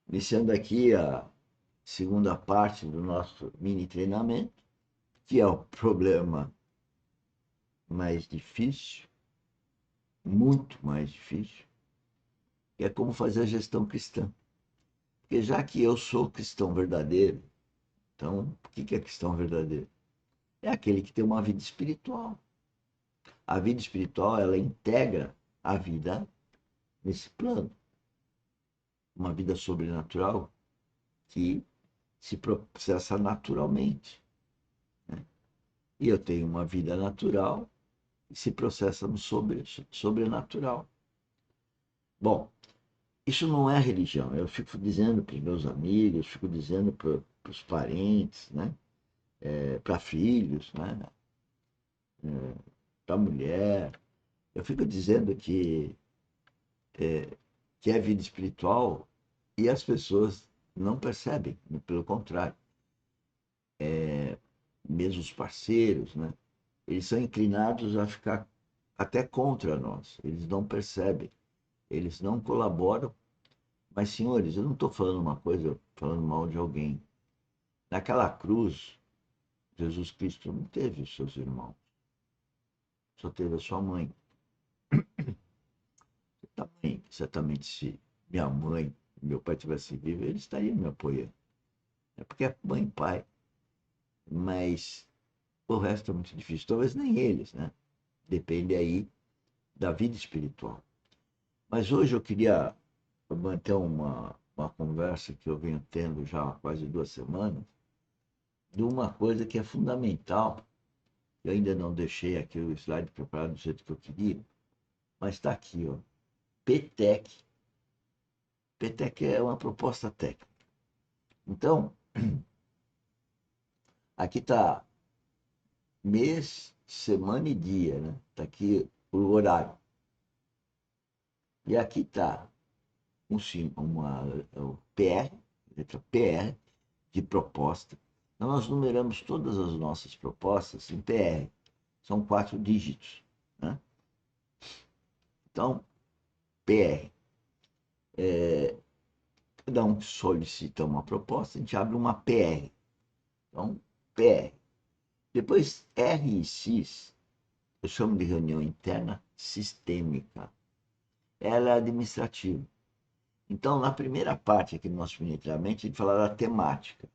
Iniciando aqui a segunda parte do nosso mini treinamento, que é o problema mais difícil, muito mais difícil, que é como fazer a gestão cristã. Porque já que eu sou cristão verdadeiro, então o que é cristão verdadeiro? É aquele que tem uma vida espiritual. A vida espiritual, ela integra a vida nesse plano. Uma vida sobrenatural que se processa naturalmente. Né? E eu tenho uma vida natural e se processa no sobrenatural. Bom, isso não é religião. Eu fico dizendo para os meus amigos, fico dizendo para os parentes, né? Para filhos, né? Para mulher. Eu fico dizendo que é vida espiritual e as pessoas não percebem, pelo contrário. Mesmo os parceiros, né? Eles são inclinados a ficar até contra nós. Eles não percebem, eles não colaboram. Mas, senhores, eu não estou falando uma coisa, falando mal de alguém. Naquela cruz, Jesus Cristo não teve os seus irmãos, só teve a sua mãe. Também, certamente, se minha mãe e meu pai tivessem vivo, eles estariam me apoiando. É porque é mãe e pai. Mas o resto é muito difícil. Talvez nem eles, né? Depende aí da vida espiritual. Mas hoje eu queria manter uma conversa que eu venho tendo já há quase 2 semanas, de uma coisa que é fundamental. Eu ainda não deixei aqui o slide preparado do jeito que eu queria, mas está aqui, ó. PTEC. PTEC é uma proposta técnica. Então, aqui está mês, semana e dia, né? Está aqui o horário. E aqui está o PR, letra PR, de proposta. Então, nós numeramos todas as nossas propostas em PR. São 4 dígitos. Né? Então, PR. Cada um que solicita uma proposta, a gente abre uma PR. Então, PR. Depois, R e CIS, eu chamo de reunião interna sistêmica. Ela é administrativa. Então, na primeira parte aqui do nosso treinamento, a gente fala da temática.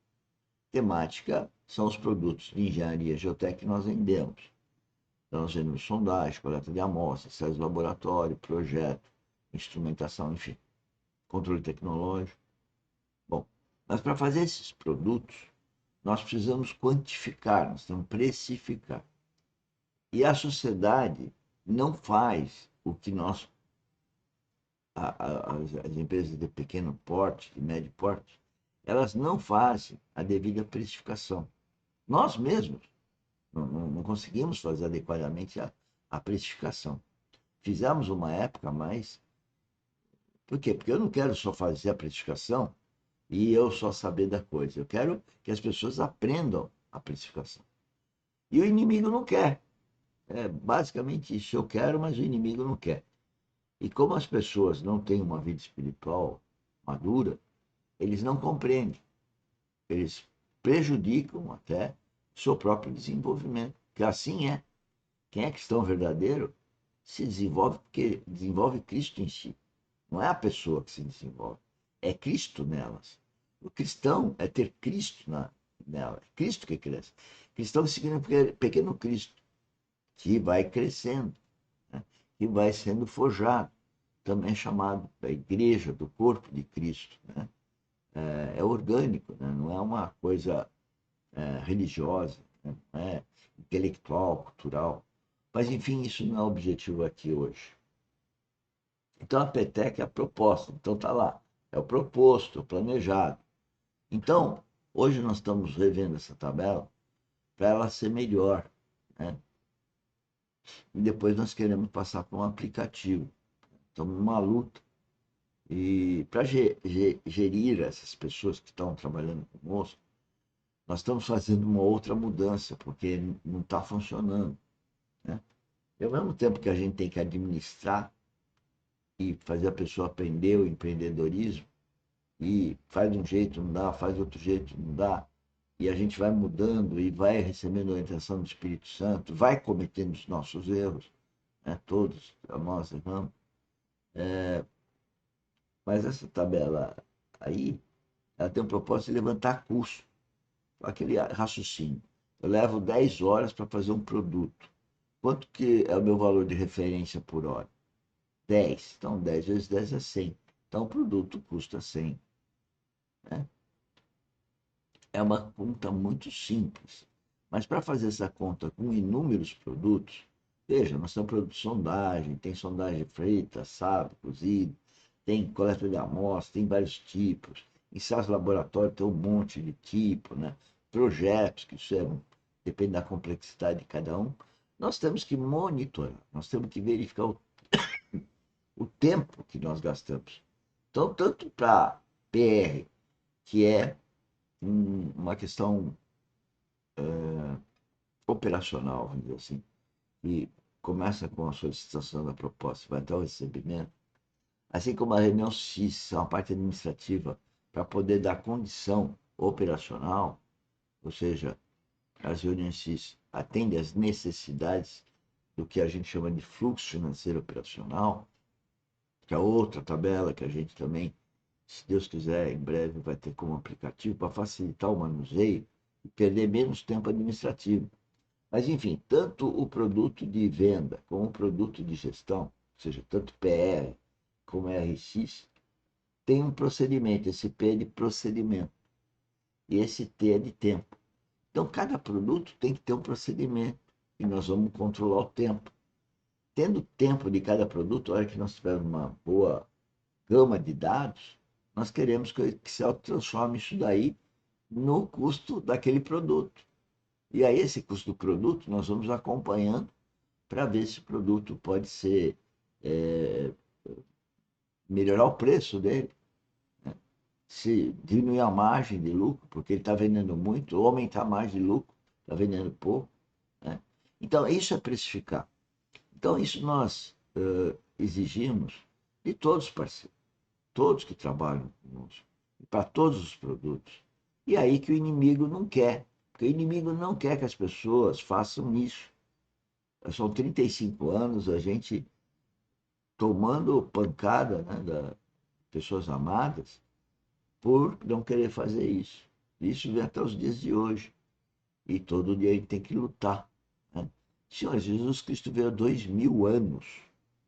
Temática são os produtos de engenharia geotécnica que nós vendemos. Então, nós vendemos sondagem, coleta de amostras, células de laboratório, projeto, instrumentação, enfim, controle tecnológico. Bom, mas para fazer esses produtos, nós precisamos quantificar, nós temos que precificar. E a sociedade não faz o que as empresas de pequeno porte, de médio porte, elas não fazem a devida precificação. Nós mesmos não conseguimos fazer adequadamente a precificação. Fizemos uma época, mas. Por quê? Porque eu não quero só fazer a precificação e eu só saber da coisa. Eu quero que as pessoas aprendam a precificação. E o inimigo não quer. É basicamente isso. Eu quero, mas o inimigo não quer. E como as pessoas não têm uma vida espiritual madura, eles não compreendem. Eles prejudicam até o seu próprio desenvolvimento. Que assim é. Quem é cristão verdadeiro se desenvolve porque desenvolve Cristo em si. Não é a pessoa que se desenvolve, é Cristo nelas. O cristão é ter Cristo nela, é Cristo que cresce. Cristão significa pequeno Cristo, que vai crescendo, né? Que vai sendo forjado, também é chamado da igreja, do corpo de Cristo. Né? É orgânico, né? Não é uma coisa religiosa, né? Não é intelectual, cultural. Mas, enfim, isso não é o objetivo aqui hoje. Então, a PETEC é a proposta. Então, está lá. É o proposto, o planejado. Então, hoje nós estamos revendo essa tabela para ela ser melhor. Né? E depois nós queremos passar para um aplicativo. Estamos numa luta. E para gerir essas pessoas que estão trabalhando conosco, nós estamos fazendo uma outra mudança, porque não está funcionando. Né? E ao mesmo tempo que a gente tem que administrar e fazer a pessoa aprender o empreendedorismo, e faz de um jeito, não dá, faz de outro jeito, não dá, e a gente vai mudando e vai recebendo a orientação do Espírito Santo, vai cometendo os nossos erros, né? Todos nós erramos, mas essa tabela aí, ela tem o propósito de levantar custo, aquele raciocínio. Eu levo 10 horas para fazer um produto. Quanto que é o meu valor de referência por hora? 10. Então, 10 vezes 10 é 100. Então, o produto custa 100. Né? É uma conta muito simples. Mas para fazer essa conta com inúmeros produtos, veja, nós temos produto de sondagem, tem sondagem feita, assado, cozido, tem coleta de amostras, tem vários tipos. Ensaios laboratórios tem um monte de tipo, né? Projetos, que isso depende da complexidade de cada um. Nós temos que monitorar, nós temos que verificar o tempo que nós gastamos. Então, tanto para PR, que é uma questão operacional, vamos dizer assim, e começa com a solicitação da proposta, vai até o recebimento, assim como a reunião CIS, uma parte administrativa, para poder dar condição operacional, ou seja, as reuniões CIS atendem às necessidades do que a gente chama de fluxo financeiro operacional, que é outra tabela que a gente também, se Deus quiser, em breve vai ter como aplicativo para facilitar o manuseio e perder menos tempo administrativo. Mas, enfim, tanto o produto de venda como o produto de gestão, ou seja, tanto PR como RX, tem um procedimento. Esse P é de procedimento e esse T é de tempo. Então, cada produto tem que ter um procedimento e nós vamos controlar o tempo. Tendo o tempo de cada produto, a hora que nós tivermos uma boa gama de dados, nós queremos que o Excel transforme isso daí no custo daquele produto. E aí, esse custo do produto, nós vamos acompanhando para ver se o produto pode ser é, melhorar o preço dele, né? Se diminuir a margem de lucro, porque ele está vendendo muito, ou aumentar a margem de lucro, está vendendo pouco. Né? Então, isso é precificar. Então, isso nós exigimos de todos os parceiros, todos que trabalham conosco, para todos os produtos. E aí que o inimigo não quer, porque o inimigo não quer que as pessoas façam isso. São 35 anos a gente tomando pancada, né, das pessoas amadas por não querer fazer isso. Isso vem até os dias de hoje. E todo dia a gente tem que lutar. Né? Senhor, Jesus Cristo veio há 2000 anos.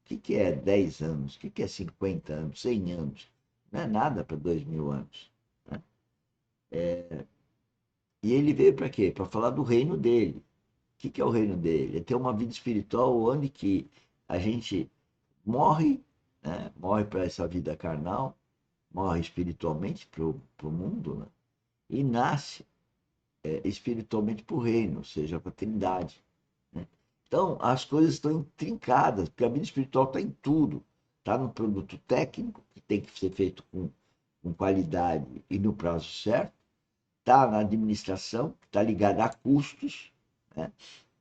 O que é 10 anos? O que é 50 anos? 100 anos? Não é nada para 2000 anos. Né? E ele veio para quê? Para falar do reino dele. O que é o reino dele? É ter uma vida espiritual onde que a gente morre, né? Morre para essa vida carnal, morre espiritualmente para o mundo, né? E nasce espiritualmente para o reino, ou seja, para a Trindade. Né? Então, as coisas estão intrincadas, porque a vida espiritual está em tudo. Está no produto técnico, que tem que ser feito com qualidade e no prazo certo. Está na administração, que está ligada a custos, né?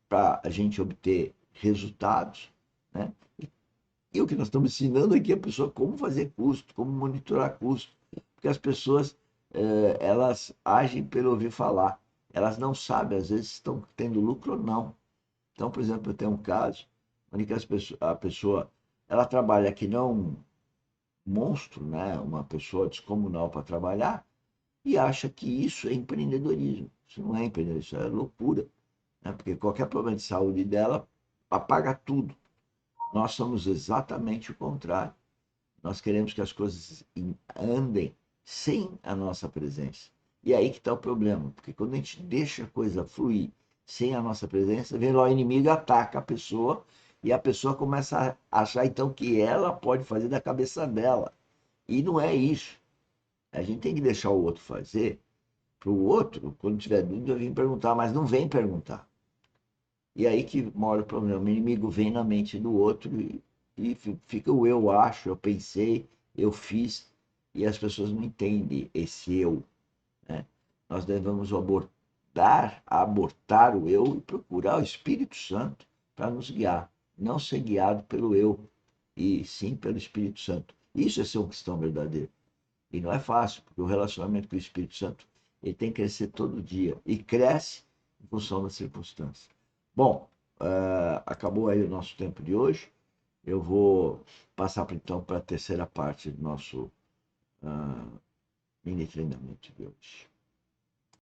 Para a gente obter resultados. Né? E o que nós estamos ensinando aqui é a pessoa como fazer custo, como monitorar custo. Porque as pessoas, elas agem pelo ouvir falar. Elas não sabem, às vezes, se estão tendo lucro ou não. Então, por exemplo, eu tenho um caso onde que a pessoa ela trabalha que não um monstro, né? Uma pessoa descomunal para trabalhar, e acha que isso é empreendedorismo. Isso não é empreendedorismo, isso é loucura. Né? Porque qualquer problema de saúde dela apaga tudo. Nós somos exatamente o contrário. Nós queremos que as coisas andem sem a nossa presença. E aí que está o problema, porque quando a gente deixa a coisa fluir sem a nossa presença, vem lá o inimigo, ataca a pessoa e a pessoa começa a achar então que ela pode fazer da cabeça dela. E não é isso. A gente tem que deixar o outro fazer, para o outro, quando tiver dúvida, vir perguntar, mas não vem perguntar. E aí que mora o problema. O inimigo vem na mente do outro e fica o eu acho, eu pensei, eu fiz, e as pessoas não entendem esse eu. Né? Nós devemos abortar o eu e procurar o Espírito Santo para nos guiar. Não ser guiado pelo eu, e sim pelo Espírito Santo. Isso é ser um cristão verdadeiro. E não é fácil, porque o relacionamento com o Espírito Santo ele tem que crescer todo dia e cresce em função das circunstâncias. Bom, acabou aí o nosso tempo de hoje. Eu vou passar então para a terceira parte do nosso mini treinamento de hoje.